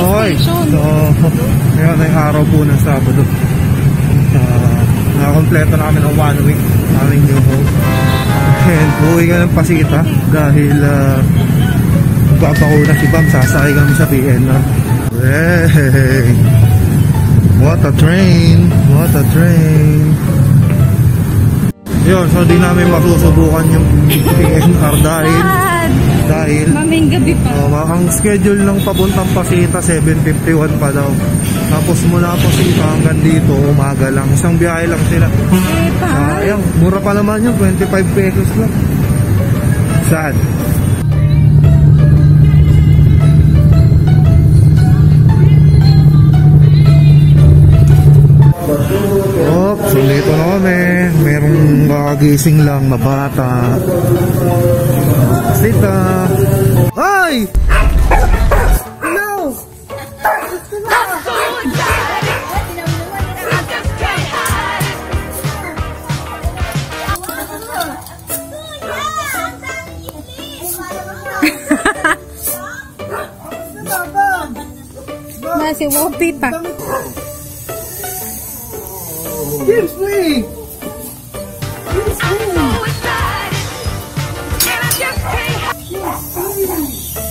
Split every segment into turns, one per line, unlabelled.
Okay, so ngayon ay araw po ng Sabado. Nakakompleto na kami ng 1 week aming new home. And buhay ka ng Pasita dahil babako na si Bam, sasakay kami sa PNR. Hey! What a train! What a train! Yun, so di namin masusubukan yung PNR dahil
maming gabi pa.
Ang schedule ng papuntang Pasita 7:51 pa daw. Tapos mula Pasita hanggang dito umaga lang. Isang biyahe lang sila. Sayang, mura pa naman yun, 25 pesos lang. Saan? So dito na kami. Merong kakagising lang na bata. Sita. Ay! No!
Nasi Wopi pa.
Yes, me!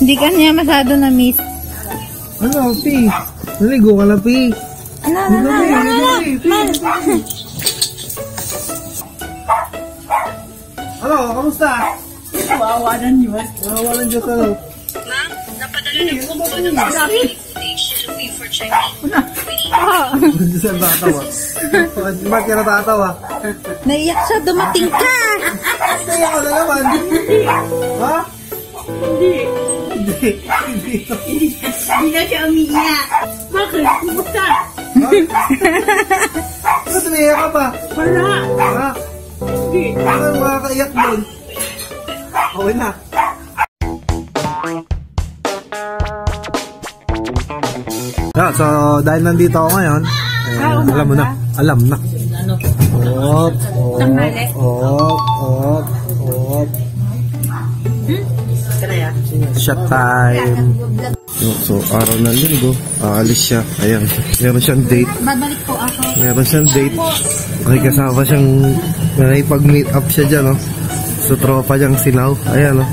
Hindi ka niya masyado na-miss.
Ano, Pi? Naligo ka na, Pi.
Ano?
Ano, kamusta?
Mawawalan Diyos.
Mawawalan Diyos, ano?
Ma'am, napadala na po po ng station fee for checking.
Saan natatawa? Ba't ka natatawa?
Naiyak siya, dumating ka!
Kaya ka na naman. Ha? Hindi.
Hindi na siya umiiyak. Bakit? Kumusta?
Ba't umiiyak ka pa?
Wala.
Ha?
Hindi.
Ano makakaiyak doon? Okay na. So dahil nandito ako ngayon, alam mo na. Alam na. Op. Shot time. So araw ng linggo, aalis siya. Ayan, meron siyang date.
Babalik po ako.
Meron siyang date. May kasama siyang, may pag-meet up siya dyan, no? So tropa niyang sinaw. Ayan, no?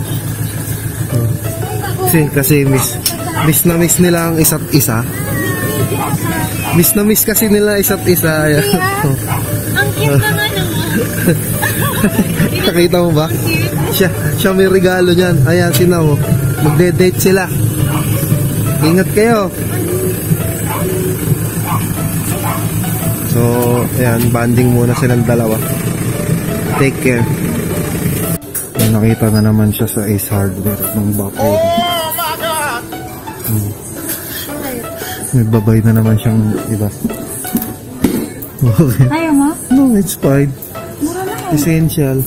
Kasi miss na miss nila ang isa't isa. Miss na miss kasi nila isa't isa. Ayan.
Ang cute naman naman.
Nakita mo ba? Siya may regalo niyan. Ayan, sinaw. Magde-date sila. Ingat kayo. So, ayan, banding muna silang dalawa. Take care. Nakita na naman siya sa Ace Hardware ng Baco. Oh my God! Nagbabay na naman siyang iba. Okay.
Ayaw mo?
No, it's fine.
Mura lang.
Essential.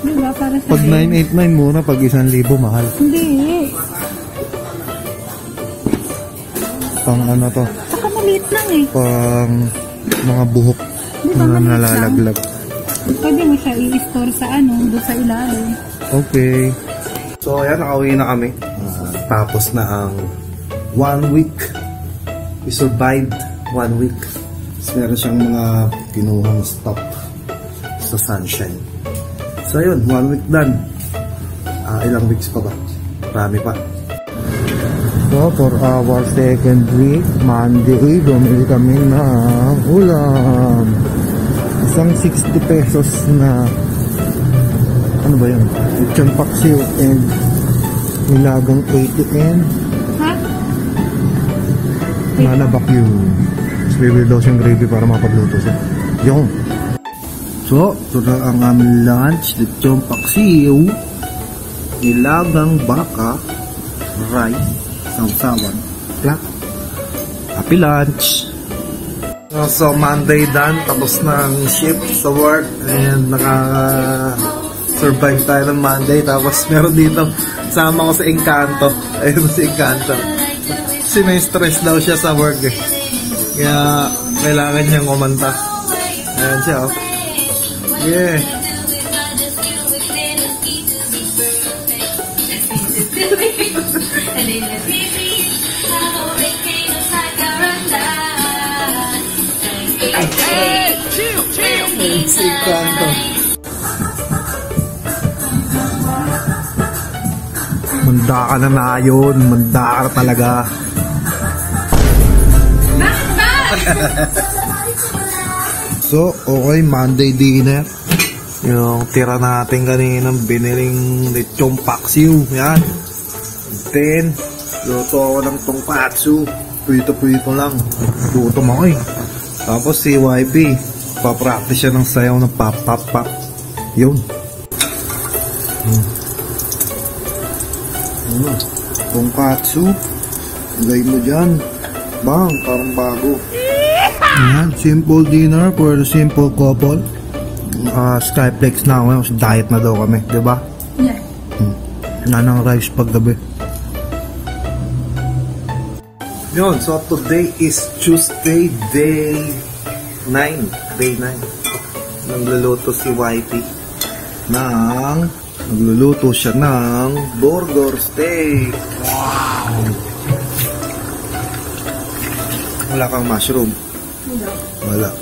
Diba? Para sa
Pag 989 mura, pag 1,000 mahal.
Hindi.
Pang ano to?
Saka maliit lang eh.
Pang mga buhok
Diba,
na nalalaglag.
Pwede mo siya i-store sa doon sa ilalim.
Okay. So ayan, nakauwi na kami. Tapos na ang 1 week. We survived 1 week. So, meron siyang mga kinuhang stop sa Sunshine. So yun, 1 week done. Ilang weeks pa ba? Marami pa. So for our second week, Monday, bumili kami ng ulam. Isang 60 pesos na, ano ba yun? Lechon paksiw and nilagang 80 and nanabakyu. Bibili daw siyang gravy para makapagluto siya. Yung. So, ito na ang aming lunch. Lechon paksiw, nilagang baka, rice, sausawan, black. Happy lunch! So Monday done, tapos ng shift sa work and naka-survive tayo ng Monday. Tapos meron dito, sama ko sa Encanto. Ayun si Encanto. Kasi may stress daw siya sa work eh. Kaya kailangan niyang kumanta. Ayan siya oh. Yeah. Safe kanto. Manda ka na yun. Manda ka na talaga. So, okay, Monday dinner. Yung tira natin kaninang biniling lechong paksiw. Yan. Then, luto ako ng tongkatsu. Prito-prito lang. Lutom ako eh. Tapos si YB, papractice siya ng sayaw ng pop-pop-pop. Yun. Tongkatsu. Lagay mo dyan. Bang, parang bago. Ayan, simple dinner for the simple couple. Skyflex na ako. Diet na daw kami, diba?
Yeah.
Nanang rice paggabi. Yun, so today is Tuesday, day 9. Day 9. Nagluluto si YT nagluluto siya ng burger steak. Wow! Wala kang mushroom? Wala.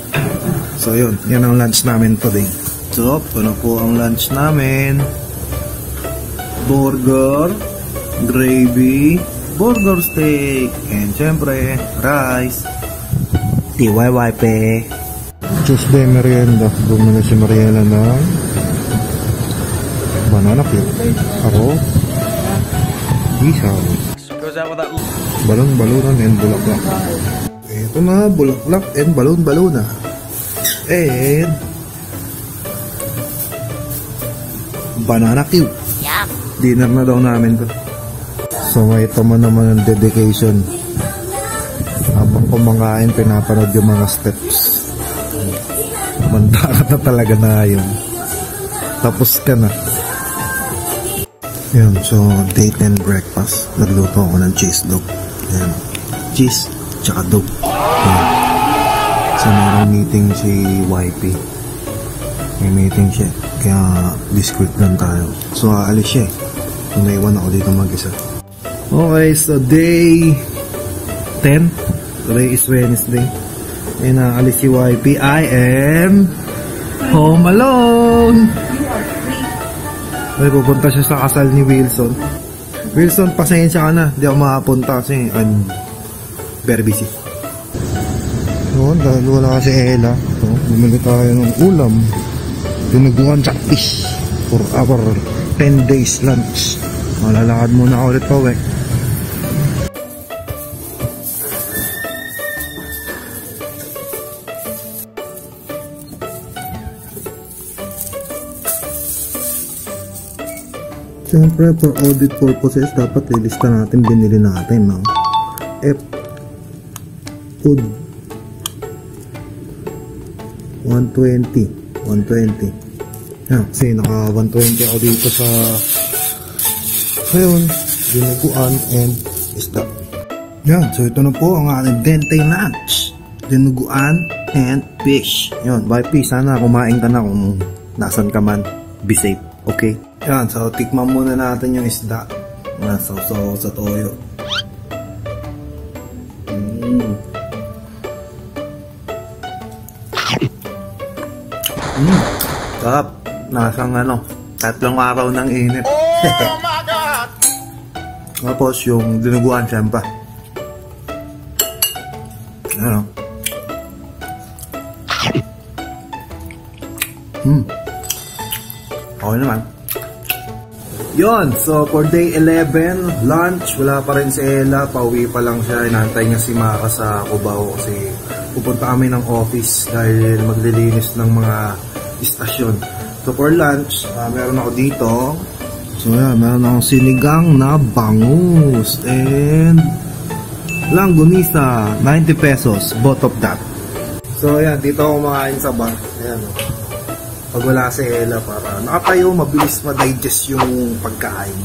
So yun, yan ang lunch namin today. So, ano po ang lunch namin? Burger, gravy, burger steak, and syempre, rice. TYYP. Tuesday merienda. Bumili si Mariela ng banana cake. Ako, isaw. Balon-balonan and bulaklak. Ito na, bulaklak and balon-balona. And banana cube. Dinner na daw namin to. So may tama naman ng dedication. Habang kumakain, pinapanood yung mga steps. Mandakat na talaga na yun. Tapos ka na. Yan, so date and breakfast. Nagluto ako ng cheese dog. Yan. Cheese, tsaka dog. Yan. So mayroong meeting si YP. May meeting siya. Kaya discreet lang tayo. So aalis siya eh. So naiwan ako dito mag-isa. Okay, so day 10. Today is Wednesday. And aalis si YP. I am home alone. Ay, pupunta siya sa kasal ni Wilson. Wilson, pasensya ka na. Hindi ako makapunta kasi I'm very busy. So, dahil wala kasi Ella, so, bumili tayo ng ulam. Dinuguan sa fish for our 10 days lunch. Malalakad muna ulit pa uwi. Siyempre, for audit purposes, dapat lilista natin binili natin, no? F food 120 yan, kasi naka 120 ako dito sa ngayon, dinuguan and isda. Yan, so ito na po ang ating dente lunch, dinuguan and fish. Yan, YP, sana kumain ka na kung nasan ka man. Be safe, okay? Yan, so tikman muna natin yung isda. So sa toyo. Sarap. Nasang tatlong araw ng init. Oh my God! Tapos yung dinuguan, syempre. Okay naman. Yon, so for day 11, lunch, wala pa rin si Ella, pauwi pa lang siya, inantay niya si Mara sa Cubao kasi pupunta kami ng office dahil maglilinis ng mga istasyon. So for lunch, meron ako dito, so yan, meron akong sinigang na bangus and langgunisa, 90 pesos, both of that. So yan, dito ako kumakain sa bar, ayan o. Pag wala si Ella para nakatayo, mabilis ma-digest yung pagkain.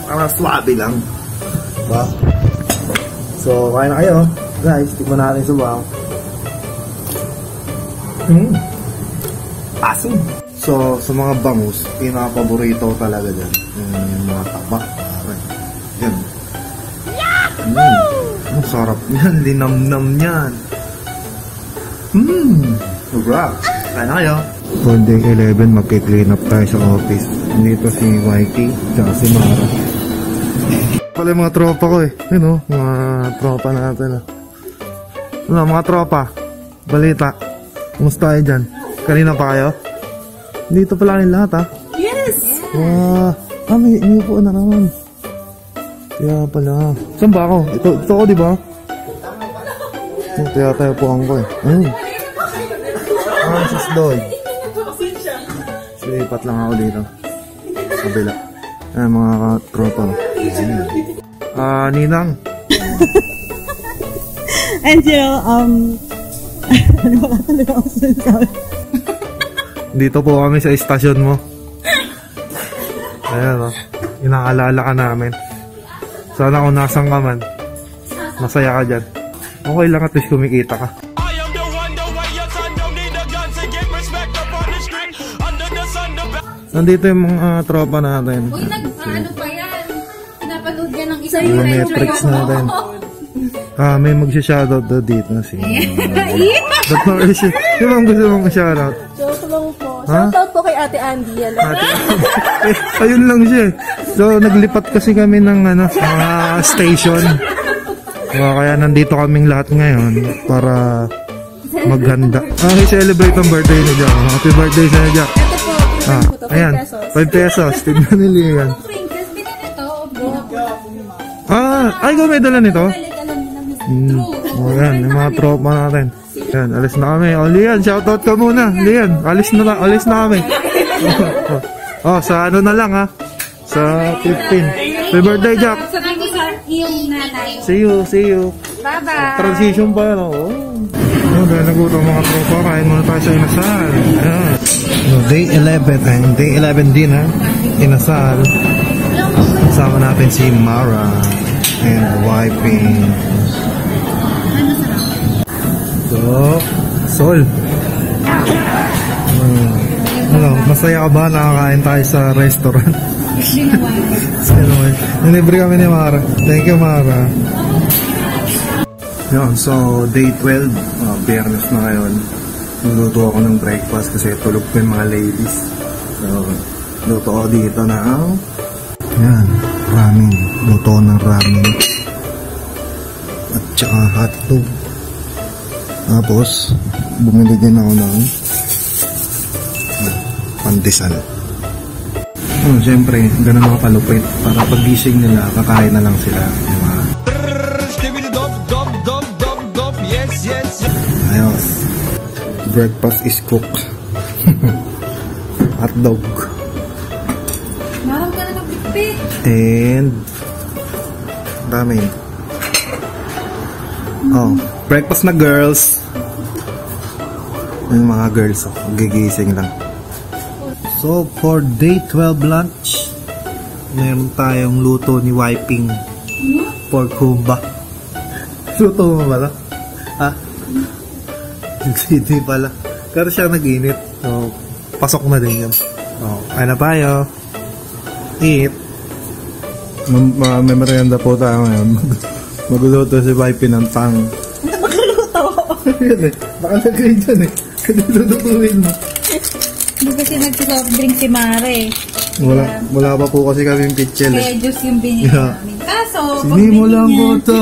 Parang swabe lang. Diba? So, kain na kayo. Guys, tikman natin sa baw. Asim. So, sa mga bangus, pinaka-paborito talaga dyan. Yung mga taba. Yan. Ang sarap yan. Linamnam yan. Sarap. Kaya na kayo. For day 11, magki-clean up tayo sa office. Dito si Mikey, tsaka si Mara. Pala yung mga tropa ko eh. Yun o, mga tropa natin. Ano, mga tropa. Balita. Kumusta kayo dyan? Kanina pa kayo? Dito pala kayong lahat ha?
Yes!
May upuan na naman. Kaya pala. Saan ba ako? Ito ako diba? Kaya tayo po ang ko eh. Ayun. Sis Lloyd. Lipat lang ako dito. Kabila. Ayan mga tropa. Ninang.
Angel, ano ba talaga ako sinasabi?
Dito po kami sa istasyon mo. Ayan o. Inaalala ka namin. Sana kung nasan ka man, masaya ka dyan. Okay lang at least kumikita ka. Nandito yung mga tropa natin.
Uy, ano pa yan? Pinapanood yan ng isa
Yung metrics natin. May mag-shoutout daw dito si Ba't mo rin siya? Sino ang gusto mong shoutout?
Shoutout lang po. Shoutout po kay Ate Andy.
Ayun lang siya. So, naglipat kasi kami ng station. Kaya nandito kaming lahat ngayon para maghanda. I-celebrate ang birthday ni Jack. Happy birthday sa Jack. Ayan, 5 pesos. Tignan nila yan. Ay, may dala nito? Ayan, yung mga tropa natin. Ayan, alis na kami. Lian, shoutout ka muna. Lian, alis na kami. Sa ano na lang ha. Sa 15. Happy birthday, Jack.
Sabi ko sa iyong nanay.
See you.
Bye-bye.
Transition pa yan. Dahil nagutom mga tropa, kain muna tayo sa inasal. Ayan. Day 11, day 11 din ha. Inasal. Kasama natin si Mara and wiping. So, Sol. Masaya ka ba nakakain tayo sa restaurant? Nilibre kami ni Mara. Thank you, Mara. Yun, so day 12, Biyernes na ngayon. Niluto ako ng breakfast kasi tulog ko yung mga ladies. So, luto ako dito na yan, ramen. Luto ng ramen. At saka hotdog. Tapos, bumili din ako ng pandesal. Siyempre, ganun ako kalupit. Para pag-gising nila, kakain na lang sila. Diba? Ayos. Breakfast is cooked. Hotdog.
Marang ka na nagpipit.
And ramen. Breakfast na girls. Yung mga girls gigising lang. So for day 12 lunch, meron tayong luto ni Wiping. Pork humba. Luto mo pala? Hindi pala. Pero siya nag-init. So, pasok na din yun. Kaya na tayo. Eat. May merienda po tayo ngayon. Magluluto si Wiping ng tang.
Magluluto?
Yan eh. Nakalagay dyan eh. Lulutuin mo.
Hindi kasi nag-soft drink si Mare.
Wala pa po kasi kaming pitchel
Kaya juice yung binili namin. Kaso,
hindi mo lang po ito.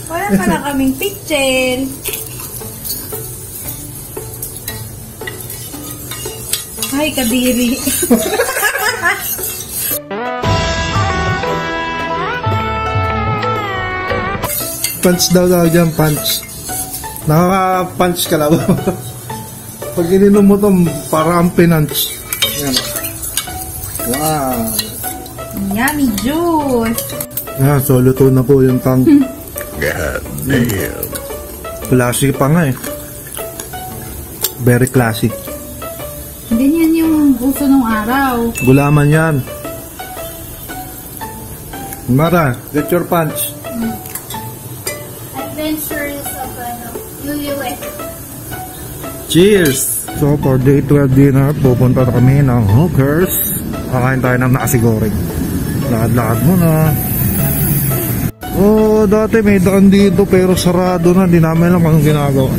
wala pala kaming pitchel. Ay, kadiri.
Punch daw dyan, punch. Nakaka-punch ka na ba? Pag ininom mo ito, para ang pinunch. Yan. Wow.
Yummy juice.
So luto na po yung tang. God damn. Classy pa nga eh. Very classy.
Ganyan yung uso nung araw.
Gulaman yan. Mara, get your punch.
Adventures of Luluwe.
Cheers! So for day 12 dinner, pupunta na kami ng Hookers. Kakain tayo ng nasi goreng. Lakad-lakad muna. Oh, dati may daan dito pero sarado na. Di namin alam anong ginagawa.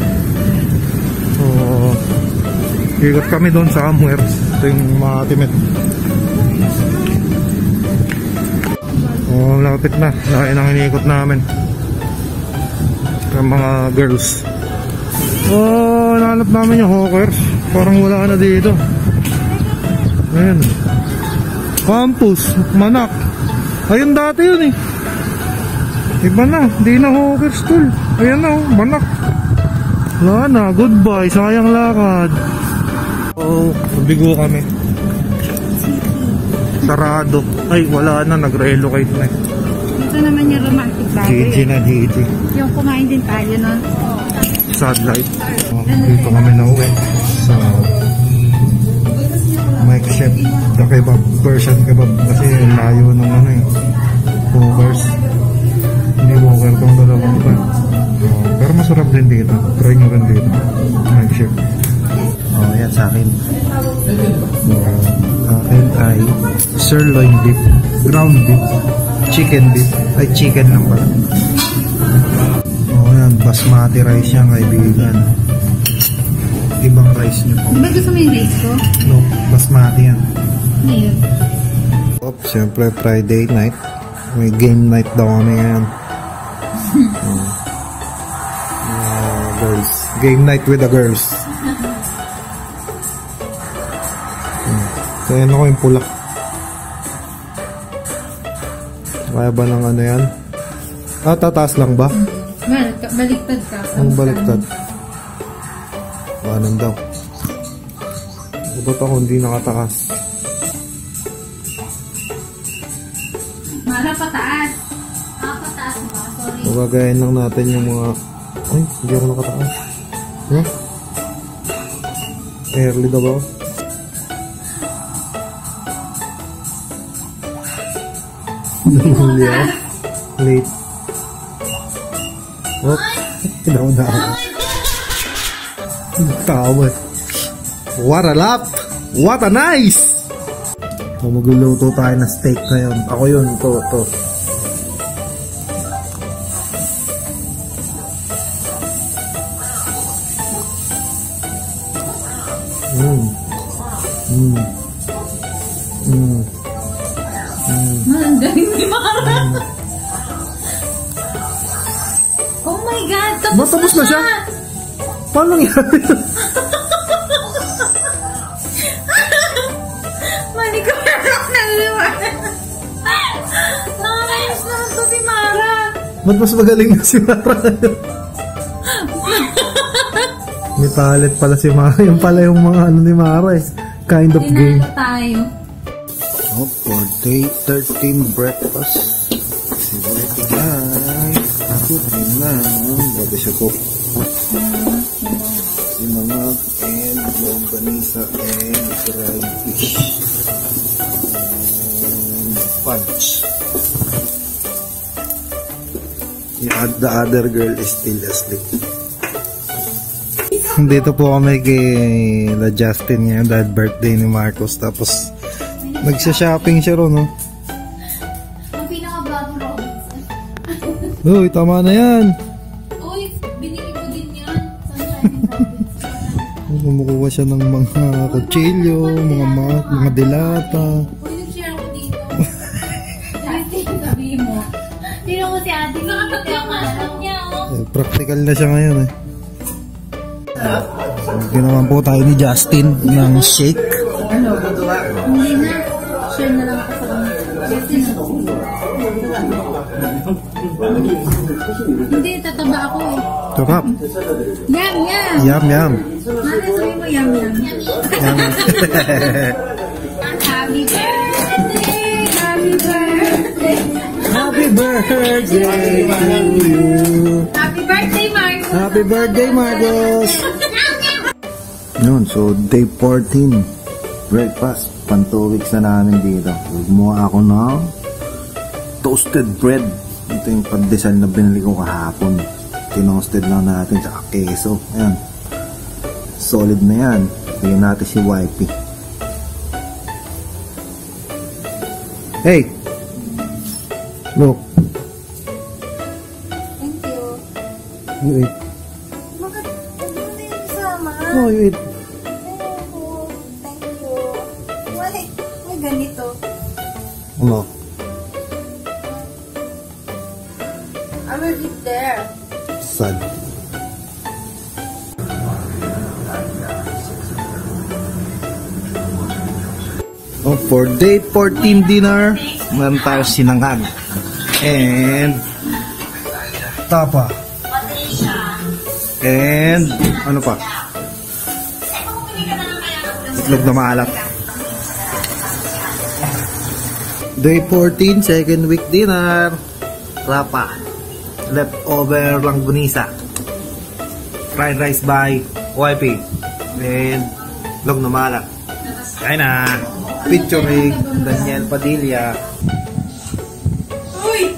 Ikot kami doon sa Amwers. Ito yung mga timid. Lapit na. Laki nang iniikot namin. Yung mga girls. Nahanap namin yung hawkers. Parang wala na dito. Ayan. Campus, Manak. Ayun dati yun eh. Iba na, di na hawkers tol. Ayan na, Manak. Wala na, goodbye, sayang lakad. Bigo kami. Sarado. Ay, wala na, nag-relocate na.
Ito naman yung romantic bagay.
GG na, GG.
Yung kumain din tayo nun.
Satellite. Dito kami na uwi sa Mike Chef the Kebab, Persian Kebab kasi layo ng ano eh walkers, hindi walker tong dalawang iba. Pero masarap din dito, try nyo rin dito Mike Chef. Yan sa akin. Akin ay sirloin beef, ground beef, chicken beef, ay chicken lang pala. Yan, basmati rice yan kaibigan. Ibang rice nyo.
Diba gusto mo yung rice ko?
No, basmati yan.
Ngayon.
Siyempre Friday night. May game night daw kami ngayon. Girls. Game night with the girls. Kaya ako yung pula. Kaya ba ng ano yan? Tataas lang ba?
Baliktad ka.
Anong baliktad? Paano daw? Ba't ako hindi nakatakas?
Mara pataas. Pataas ba? Sorry.
Magagayin lang natin yung mga... Ay, hindi ako nakatakas. Huh? Early daw ba? Late. Oh, daw na ako. Tawad. What a lap! What a nice! Magluluto tayo na steak ngayon. Ako yun, to.
Ang galing ni Mara. Oh my God!
Tapos na siya? Paano nangyari?
Mali ko na iwan. Nakakayos naman to si Mara.
Ba't mas magaling na si Mara? May talent pala si Mara. Yung pala yung mga ano ni Mara eh. Kind of game.
Tinalo tayo.
For day 13 breakfast. Si Betty ay cooking na. Bago siya cook. Sinangag and longganisa and fried fish. And fudge. The other girl is still asleep. Dito po kami kay La Justin ngayon dahil birthday ni Marcos. Tapos nagsha-shopping siya ron, no?
Ang pinaka-bago Robinson.
Uy, tama na yan.
Uy, binili ko din yan. Sunshine Robinson.
Kumukuha siya ng mga kutsilyo, mga dilata.
Uy, nag-share ako dito. Ate, sabihin mo. Tira mo si ate. Nakapati ang alam niya, oh.
Practical na siya ngayon, eh. Ginawan po tayo ni Justin ng shake.
Hindi na. Share na lang ako sa Hindi, tataba ako eh.
Sarap.
Yum, yum.
Yum, yum.
Mara, sabi mo yum, yum. Happy birthday! Happy birthday!
Happy birthday to you.
Happy birthday, Marcos!
Happy birthday, Marcos! Yun, so day 14. Breakfast. 2 weeks na namin dito. Gumawa ako ng toasted bread. Ito yung pandesal na binili ko kahapon. Tinosted lang natin sa keso. Ayan. Solid na yan. Bigyan natin si Wifey. Hey! Look. You eat.
Bakit hindi yung sama?
No, you eat.
Ayoko. Thank you. May ganito.
Ano?
I will eat there.
Sad. Oh, for day 14 dinner, meron tayo sinangag. And tapa. And ano pa? Itlog na maalat. Day 14, second week dinner. Rapa. Leftover langgunisa. Fried rice by YP. And itlog na maalat. Kain na. Featuring Daniel Padilla.
Uy!